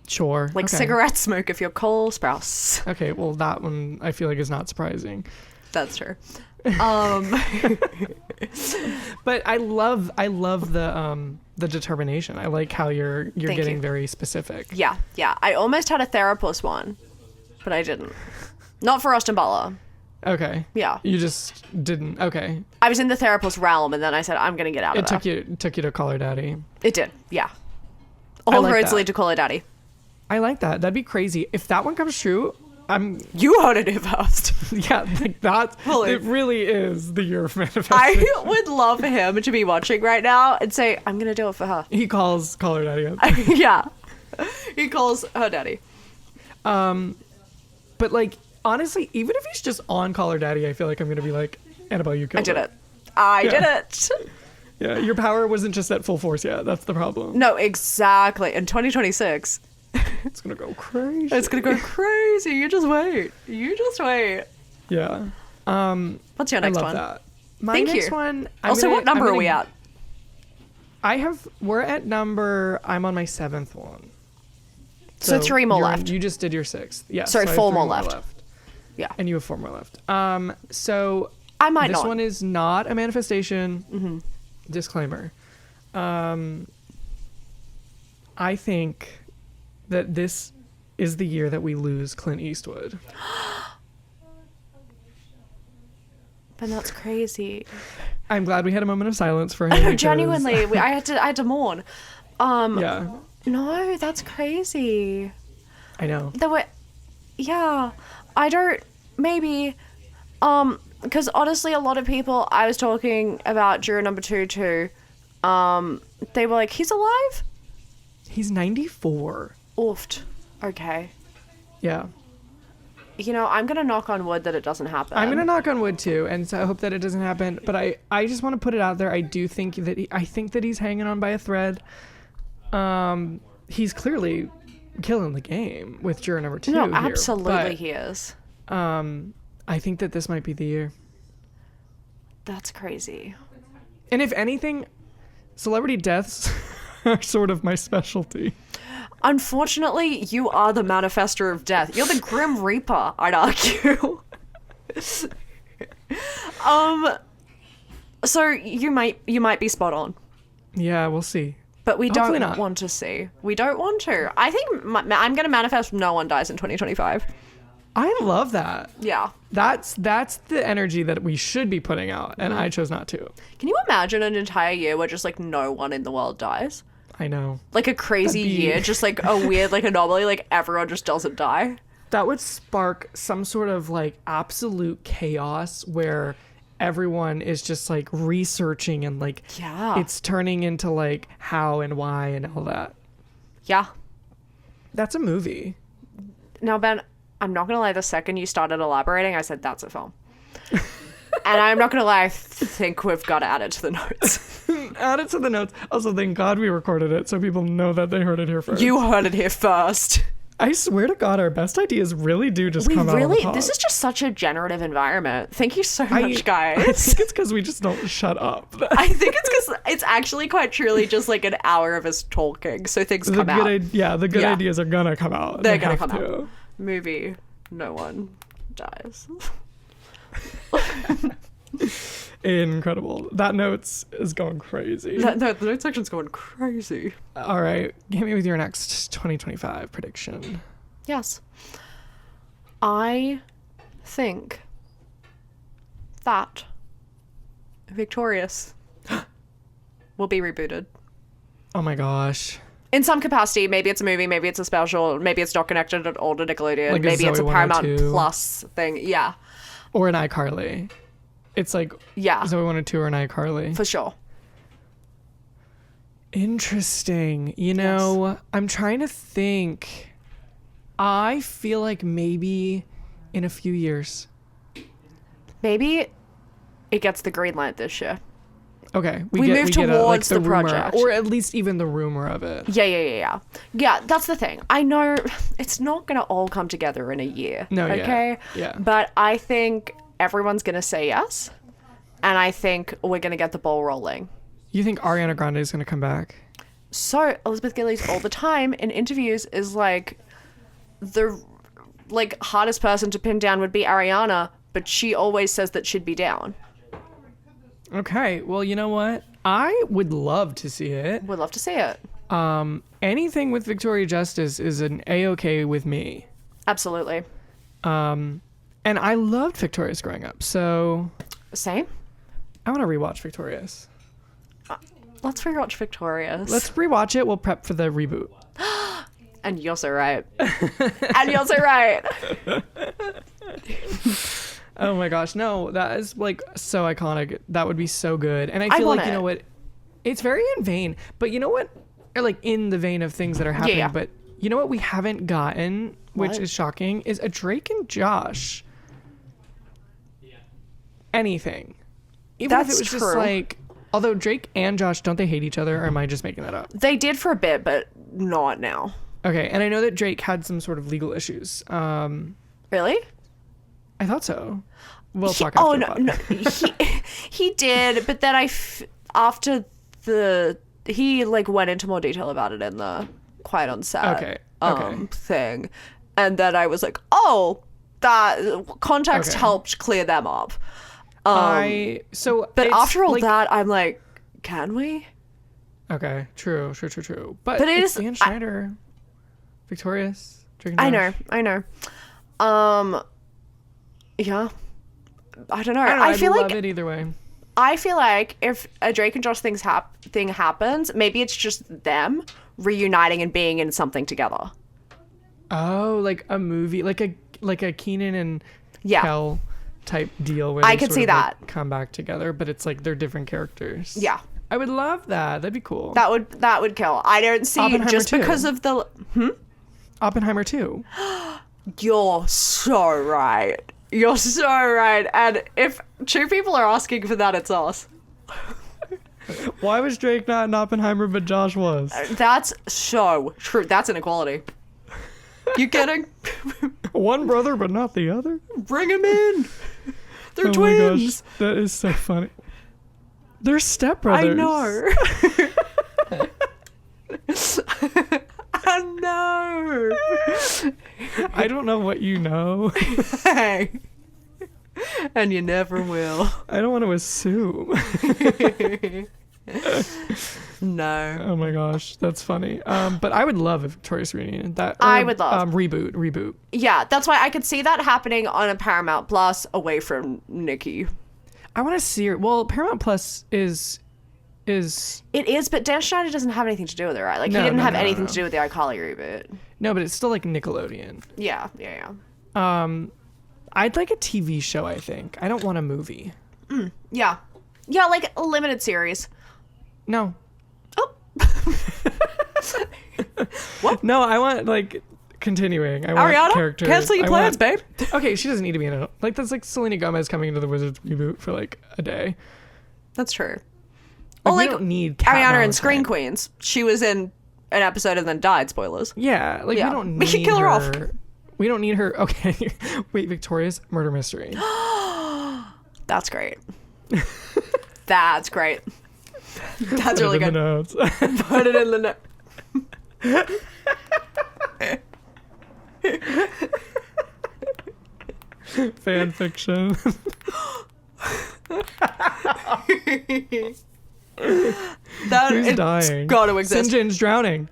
Sure. Like cigarette smoke if you're Cole Sprouse. Okay, well that one I feel like is not surprising. That's true. But I love the determination. I like how you're getting very specific. Yeah. I almost had a therapist one, but I didn't. Not for Austin Butler. Okay. Yeah. You just didn't. Okay. I was in the therapist realm, and then I said, I'm going to get out of there. It took you to Call Her Daddy. It did, yeah. I All like roads that. lead to Call Her Daddy. I like that. That'd be crazy. If that one comes true, You heard it here first. yeah, like that. Holy- It really is the year of manifestation. I would love him to be watching right now and say, I'm going to do it for her. He calls Call Her Daddy up. Yeah. He calls her daddy. But like, honestly, even if he's just on Call Her Daddy, I feel like I'm gonna be like, Annabelle, you I killed did her. it. I Yeah. did it. Yeah, your power wasn't just at full force yet. That's the problem. No, exactly. In 2026, It's gonna go crazy. it's going to go crazy. You just wait. You just wait. Yeah. What's your I next love one? that. My Thank next you. one. Also, what number are we at? We're at number. I'm on my 7th one. So 3 more you're- left. You just did your 6th. Yeah. Sorry, so I have 4 3 more left. Yeah. And you have 4 more left. So I might this not. one is not a manifestation. Disclaimer. I think that this is the year that we lose Clint Eastwood. But that's crazy. I'm glad we had a moment of silence for him. I know, because- genuinely. I had to mourn. Yeah, No, that's crazy. I know. Yeah, I don't, maybe, because honestly, a lot of people I was talking about juror number 2 too, they were like, he's alive? He's 94. Oofed. Okay. Yeah. You know, I'm going to knock on wood that it doesn't happen. I'm gonna knock on wood too, and so I hope that it doesn't happen. But I just want to put it out there. I do think that I think that he's hanging on by a thread. He's clearly killing the game with juror number 2. No, here, absolutely but, he is. I think that this might be the year. That's crazy. And if anything, celebrity deaths are sort of my specialty. Unfortunately, you are the manifester of death. You're the Grim Reaper, I'd argue. So you might be spot on. Yeah, we'll see. But we Hopefully don't not. want to see. We don't want to. I think I'm going to manifest no one dies in 2025. I love that. Yeah. That's the energy that we should be putting out, and I chose not to. Can you imagine an entire year where just like no one in the world dies? I know. Like a crazy That'd be- year, just like a weird like anomaly, like everyone just doesn't die. That would spark some sort of like absolute chaos where everyone is just like researching and like Yeah. it's turning into like how and why and all that. Yeah. That's a movie. Now, Ben, I'm not going to lie, the second you started elaborating, I said, that's a film. And I'm not going to lie, I think we've got to add it to the notes. Add it to the notes. Also, thank God we recorded it so people know that they heard it here first. You heard it here first. I swear to God, our best ideas really do just come out of the pod. This is just such a generative environment. Thank you so much, guys. I think it's because we just don't shut up. I think it's because it's actually quite truly just like an hour of us talking, so things come out. The good Yeah. ideas are gonna come out. They're They gonna have come to. out. Movie, no one dies. Incredible. That notes is going crazy. No, the note section's going crazy. All right, hit me with your next 2025 prediction. Yes. I think that Victorious will be rebooted. Oh my gosh. In some capacity, maybe it's a movie, maybe it's a special, maybe it's not connected at all to Nickelodeon, Like a maybe it's a Zoe Paramount 102. Plus thing. Yeah, Or an iCarly. It's like yeah, Zoe 102 or an iCarly. for sure. Interesting. You know, I'm trying to think. I feel like maybe in a few years. Maybe it gets the green light this year. Okay, We move get towards the rumor, project. or at least even the rumor of it. Yeah. Yeah, that's the thing. I know it's not going to all come together in a year. No, yeah, okay? yeah. But I think everyone's going to say yes. And I think we're going to get the ball rolling. You think Ariana Grande is going to come back? So Elizabeth Gillies all the time in interviews is like the like hardest person to pin down would be Ariana, but she always says that she'd be down. Okay, well, you know what? I would love to see it. Would love to see it. Anything with Victoria Justice is an A-okay with me. Absolutely. And And I loved Victorious growing up, so Same. I want to rewatch Victorious. Let's rewatch Victorious. Let's rewatch it. We'll prep for the reboot. And you're so right. And you're so right. Oh my gosh, no, that is like so iconic. That would be so good. And I feel want like, you know it. what? It's very in vain, but you know what? Or like in the vein of things that are happening, Yeah. but you know what we haven't gotten, which What? is shocking, is a Drake and Josh. Anything. Even if That's it was just true. like, although Drake and Josh, don't they hate each other, or am I just making that up? They did for a bit, but not now. Okay, and I know that Drake had some sort of legal issues. Really? I thought so. We'll talk Oh after no, the no, pod. he did, but then after he like went into more detail about it in the Quiet on Set Okay. thing, and then I was like, oh, that context Okay. helped clear them up. But But it's, after all like, that, I'm like, can we? Okay, true. But But it it's is- Dan Schneider, Victorious, Drake and Josh. I know. Yeah. I don't know. I don't know, I I'd feel love like it either way. I feel like if a Drake and Josh thing happens, maybe it's just them reuniting and being in something together. Oh, like a movie, like a Keenan and Yeah. Kel type deal where I they could sort see of, that. like, come back together, but it's like they're different characters. Yeah. I would love that. That'd be cool. That would kill. I don't see Oppenheimer just too. because of the Oppenheimer too. You're so right. You're so right. And if two people are asking for that, it's us. Why was Drake not in Oppenheimer, but Josh was? That's so true. That's inequality. You kidding? One brother, but not the other. Bring him in. They're Oh twins. my gosh, that is so funny. They're stepbrothers. I know. I know. I don't know what you know. Hey. And you never will. I don't want to assume. No. Oh my gosh, that's funny. But I would love a Victorious reunion. I would love. Reboot. Yeah, that's why I could see that happening on a Paramount Plus away from Nikki. I want to see her. Well, Paramount Plus is. It is, but Dan Schneider doesn't have anything to do with it, right? Like, No, he didn't no, have no, anything no. to do with the iCarly reboot. No, but it's still like Nickelodeon. Yeah. I'd like a TV show. I think I don't want a movie. Yeah, like a limited series. No. Oh. No, I want like continuing. I want Ariana, characters. cancel your I plans, want- babe. Okay, she doesn't need to be in it. Like that's like Selena Gomez coming into the Wizards reboot for like a day. That's true. Like, Or we like don't need Kat Ariana in Valentine. Screen Queens. She was in an episode and then died. Spoilers. Yeah, like Yeah. we don't need We should kill her off. We don't need her. Okay, wait, Victorious murder mystery. That's great. That's great. That's really Put it in good. the notes. Put it in the note. Fan fiction. That Who's it's dying? got to exist. Sinjin's drowning.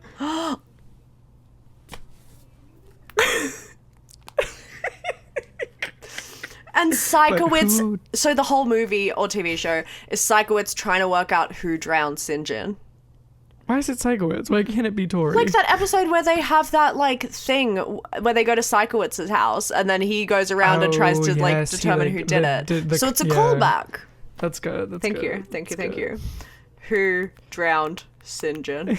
And Psychowitz. who- So the whole movie or TV show is Psychowitz trying to work out who drowned Sinjin. Why is it Psychowitz? Why can't it be Tori? Like that episode where they have that like thing where they go to Psychowitz's house and then he goes around and tries to like yes, he, determine like, who did it. So it's a callback. That's good. That's Thank good. you. Thank you. That's Thank good. you. Who drowned Sinjin?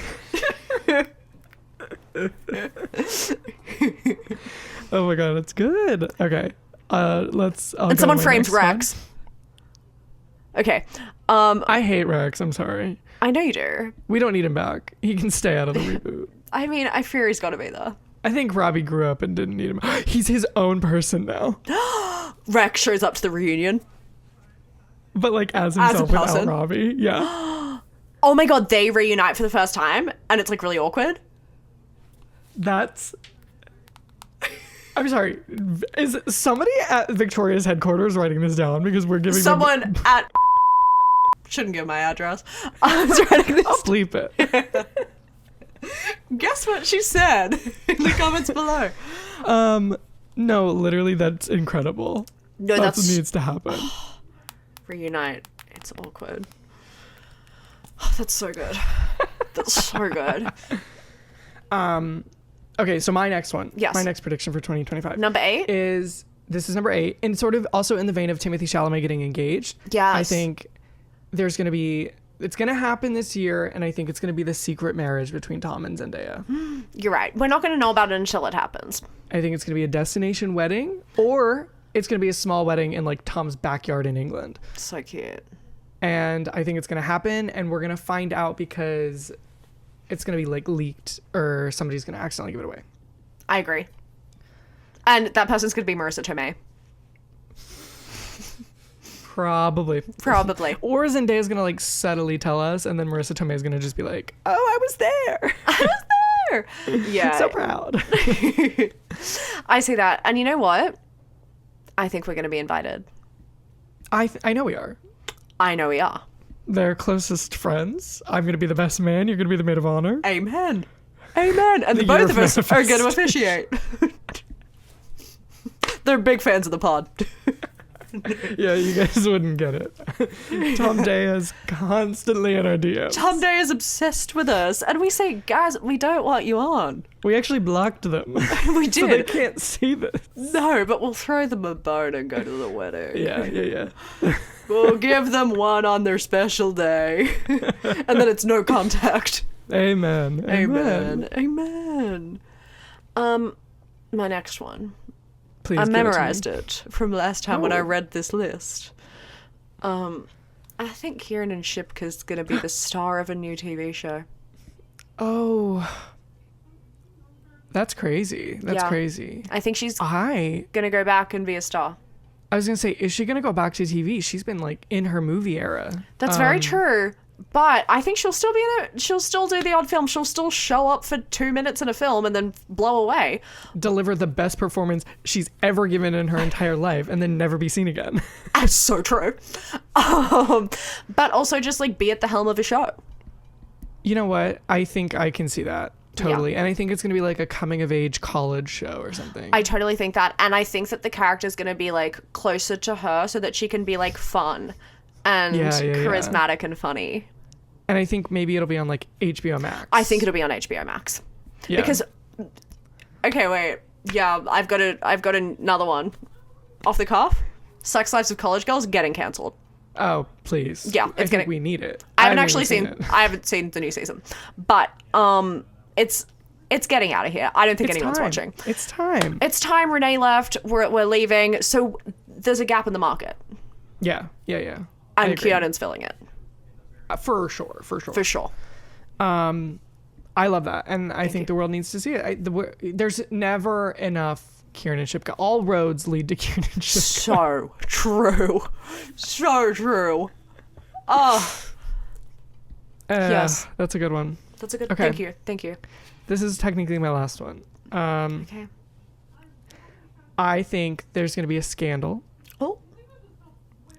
Oh my god, that's good. Okay. Let's. I'll And go someone to my frames next one. Rex. Okay. I hate Rex. I'm sorry. I know you do. We don't need him back. He can stay out of the reboot. I mean, I fear he's got to be there. I think Robbie grew up and didn't need him. He's his own person now. Rex shows up to the reunion. But like as As a himself without person. Robbie. Yeah. Oh my god, they reunite for the first time and it's like really awkward. That's. I'm sorry. Is somebody at Victoria's headquarters writing this down because we're giving them- Someone at shouldn't give my address. I was writing this. I'll bleep it. Guess what she said in the comments below. No, literally, that's incredible. No, That's that's what needs to happen. reunite. It's awkward. That's so good. That's so good. Okay, so my next one. Yes. My next prediction for 2025. Number 8? This is number 8, and sort of also in the vein of Timothy Chalamet getting engaged. Yes. I think it's going to happen this year, and I think it's going to be the secret marriage between Tom and Zendaya. You're right. We're not going to know about it until it happens. I think it's going to be a destination wedding, or it's going to be a small wedding in like Tom's backyard in England. So cute. And I think it's going to happen, and we're going to find out because it's going to be like leaked, or somebody's going to accidentally give it away. I agree. And that person's going to be Marissa Tomei. Probably. Or Zendaya's going to like subtly tell us, and then Marissa Tomei's going to just be like, oh, I was there. I was there. Yeah. I'm so proud. I see that. And you know what? I think we're going to be invited. I know we are. I know we are. They're closest friends. I'm going to be the best man. You're going to be the maid of honor. Amen. And the both of us are going to officiate. They're big fans of the pod. Yeah, you guys wouldn't get it. Tom Day is constantly in our DMs. Tom Day is obsessed with us. And we say, guys, we don't want you on. We actually blocked them. We did. So they can't see this. No, but we'll throw them a bone and go to the wedding. Yeah. We'll give them one on their special day. And then it's no contact. Amen. My next one. Please. I memorized it from last time when I read this list. I think Kiernan Shipka's gonna be the star of a new TV show. Oh. That's crazy. That's crazy. I think she's gonna go back and be a star. I was gonna say, is she gonna go back to TV? She's been like in her movie era. That's very true. But I think she'll still be in it. She'll still do the odd film. She'll still show up for 2 minutes in a film and then blow away. Deliver the best performance she's ever given in her entire life and then never be seen again. That's so true. But also just like be at the helm of a show. You know what? I think I can see that. Totally. Yeah. And I think it's going to be like a coming of age college show or something. I totally think that. And I think that the character's going to be like closer to her so that she can be like fun and charismatic and funny. And I think maybe it'll be on like HBO Max. I think it'll be on HBO Max. Yeah. Because okay, wait. Yeah, I've got another one. Off the cuff. Sex Lives of College Girls getting cancelled. Oh, please. Yeah, I think we need it. I haven't actually seen it. I haven't seen the new season. But it's getting out of here. I don't think anyone's watching. It's time. It's time. Renee left. We're leaving. So there's a gap in the market. Yeah. And Kiernan's filling it. For sure. I love that, and I think the world needs to see it. There's never enough Kiernan Shipka. All roads lead to Kiernan Shipka. So true. Oh. Yes, that's a good one. That's a good. Okay. Thank you. This is technically my last one. Okay. I think there's going to be a scandal. Oh.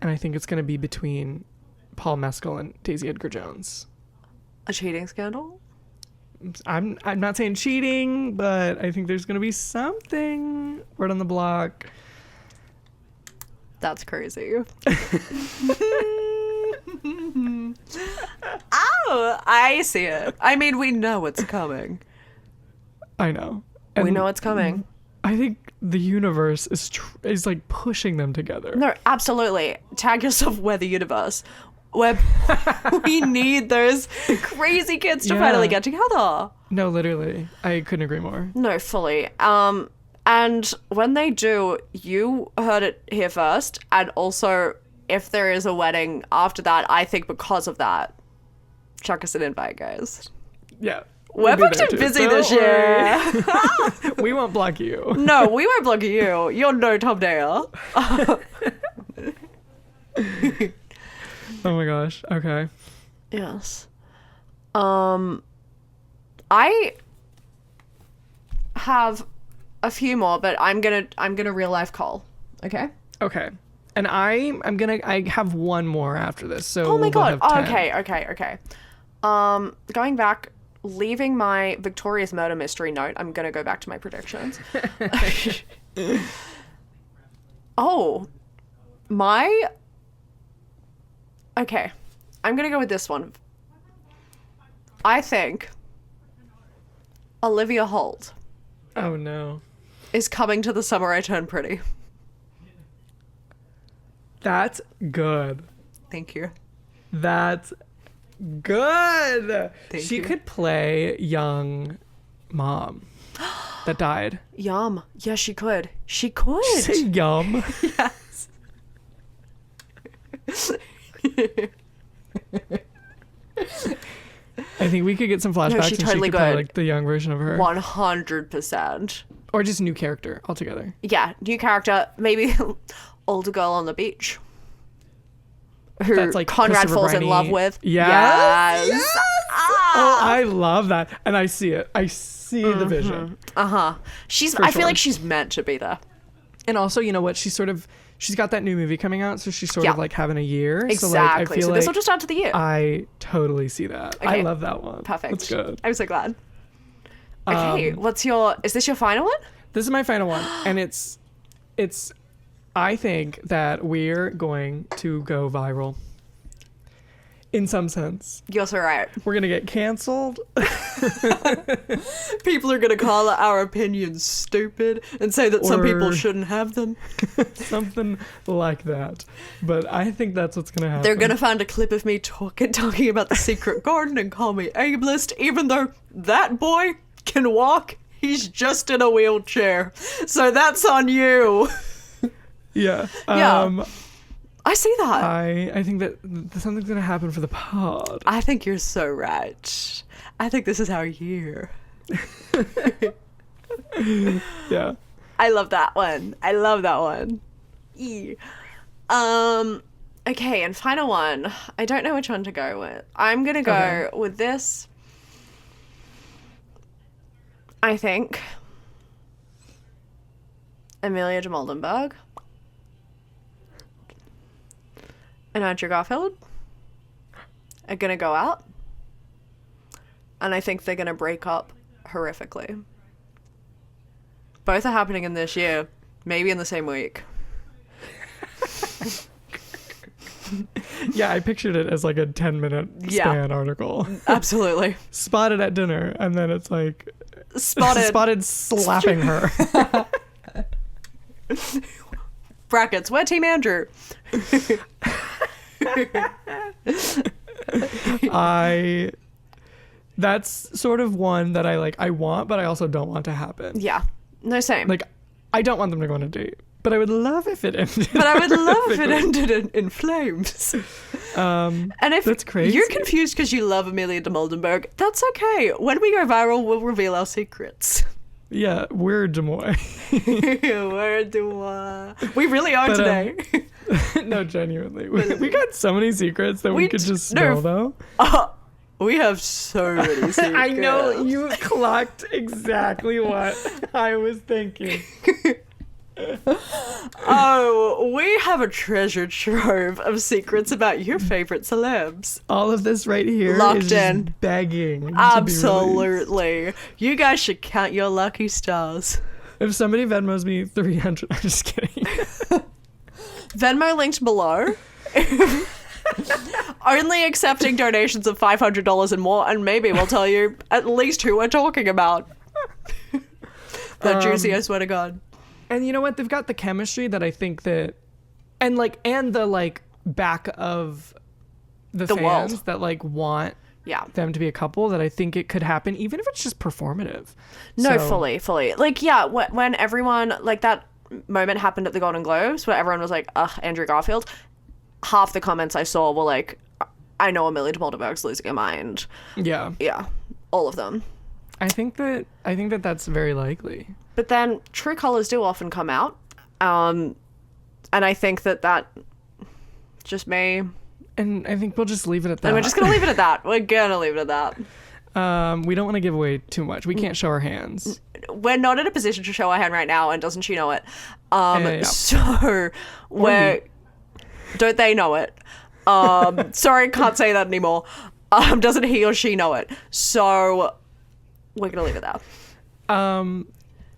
And I think it's going to be between Paul Mescal and Daisy Edgar Jones. A cheating scandal? I'm not saying cheating, but I think there's going to be something. Word on the block. That's crazy. Oh, I see it. I mean, we know it's coming. I know. We know it's coming. I think the universe is like pushing them together. No, absolutely. Tag yourself Weather Universe. Where we need those crazy kids to finally get together. No, literally. I couldn't agree more. No, fully. And when they do, you heard it here first. And also, if there is a wedding after that, I think because of that, chuck us an invite, guys. Yeah. We're booked and busy this year. We won't block you. No, we won't block you. You're no Tom Dale. Oh my gosh. Okay. Yes. I have a few more, but I'm gonna real life call. Okay. Okay. And I have one more after this. So oh my god. We'll Okay. Going back, leaving my Victoria's murder mystery note, I'm gonna go back to my predictions. Oh, okay. I'm gonna go with this one. I think Olivia Holt Oh no. is coming to The Summer I Turned Pretty. That's good. Thank you. That's good. She you. could play young mom that died. Yum. Yeah, she could. She could. Say yum. Yes. I think we could get some flashbacks she and totally she could play could. like the young version of her. 100%. Or just new character altogether. Yeah, new character. Maybe older girl on the beach. Who That's like Conrad Christopher falls in Briney. love with. Yes. Yes. Oh, I love that. And I see it. I see the vision. Uh-huh. For I feel sure. like she's meant to be there. And also, you know what? She's got that new movie coming out, so she's sort Yeah. of like having a year. Exactly. So like, I feel this will like just add to the year. I totally see that. I Okay. love that one. Perfect. That's good. I'm so glad. Okay, is this your final one? This is my final one, and it's. I think that we're going to go viral. In some sense, You're so right. we're gonna get canceled. People are going to call our opinions stupid and say that some people Or- shouldn't have them. Something like that. But I think that's what's gonna happen. They're going to find a clip of me talking about the secret garden and call me ableist, even though that boy can walk. He's just in a wheelchair. So that's on you. Yeah. Yeah. I see that. I think that something's gonna happen for the pod. I think you're so right. I think this is our year. Yeah. I love that one. E. Okay, and final one. I don't know which one to go with. I'm gonna go Okay. with this. I think Amelia de Moldenberg and Andrew Garfield are gonna go out, and I think they're gonna break up horrifically. Both are happening in this year, maybe in the same week. Yeah, I pictured it as like a 10-minute Yeah. span article. Absolutely. Spotted at dinner, and then it's like Spotted. slapping her. Brackets. We're Team Andrew. That's sort of one that I want, but I also don't want to happen. Yeah. No, same. Like, I don't want them to go on a date, but I would love if it ended. But I would love if it ended in flames. And if That's crazy. you're confused because you love Amelia de Moldenberg, that's okay. When we go viral, we'll reveal our secrets. Yeah, we're Des Moines. Where do we really are But, today? No, genuinely. We got so many secrets that we could just no, spill, though. We have so many secrets. I know, you clocked exactly what I was thinking. Oh, we have a treasure trove of secrets about your favorite celebs. All of this right here Locked is just in. begging to be released. Absolutely. You guys should count your lucky stars. If somebody Venmos me 300, I'm just kidding. Venmo linked below. Only accepting donations of $500 and more, and maybe we'll tell you at least who we're talking about. That juicy, I swear to God. And you know what? They've got the chemistry that I think that, and the back of the fans world. that want Yeah. them to be a couple, that I think it could happen, even if it's just performative. No, So- fully. Like, yeah, when everyone, like that moment happened at the Golden Globes where everyone was like, ugh, Andrew Garfield, half the comments I saw were like, I know Amelia de Moldenberg's losing her mind. Yeah, Yeah, all of them. I think that that's very likely. But then true colors do often come out. And I think that just may... And I think we'll just leave it at that. And we're just going to leave it at that. We're going to leave it at that. We don't want to give away too much. We can't show our hands. We're not in a position to show our hand right now, and doesn't she know it? Yeah. So we're... Don't they know it? Sorry, can't say that anymore. Doesn't he or she know it? So we're going to leave it there.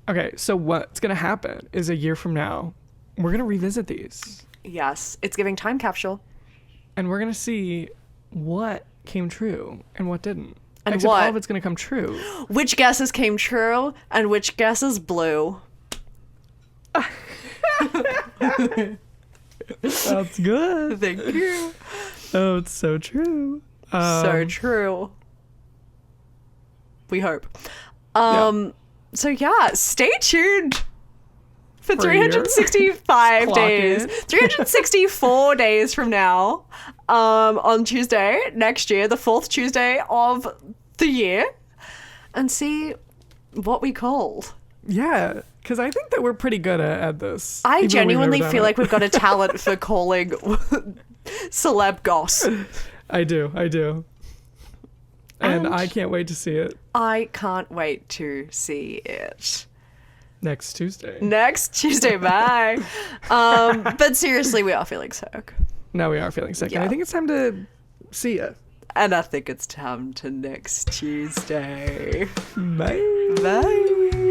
Okay, so what's going to happen is a year from now, we're going to revisit these. Yes, it's giving time capsule. And we're going to see what came true and what didn't. And Except what? all of it's going to come true. Which guesses came true and which guesses blew. That's good. Thank you. Oh, it's so true. So true. We hope. So yeah, stay tuned for For a year. 365 Clock days. in. 364 days from now, on Tuesday next year, the 4th Tuesday of the year, and see what we called. Yeah, because I think that we're pretty good at this. I even though we've genuinely never feel done like it. we've got a talent for calling celeb goss. I do. And And- I can't wait to see it I can't wait to see it. next Tuesday. Next Tuesday, bye. But seriously, we are feeling sick. Now we are feeling sick. And Yeah. I think it's time to see ya. And I think it's time to next Tuesday. Bye. Bye.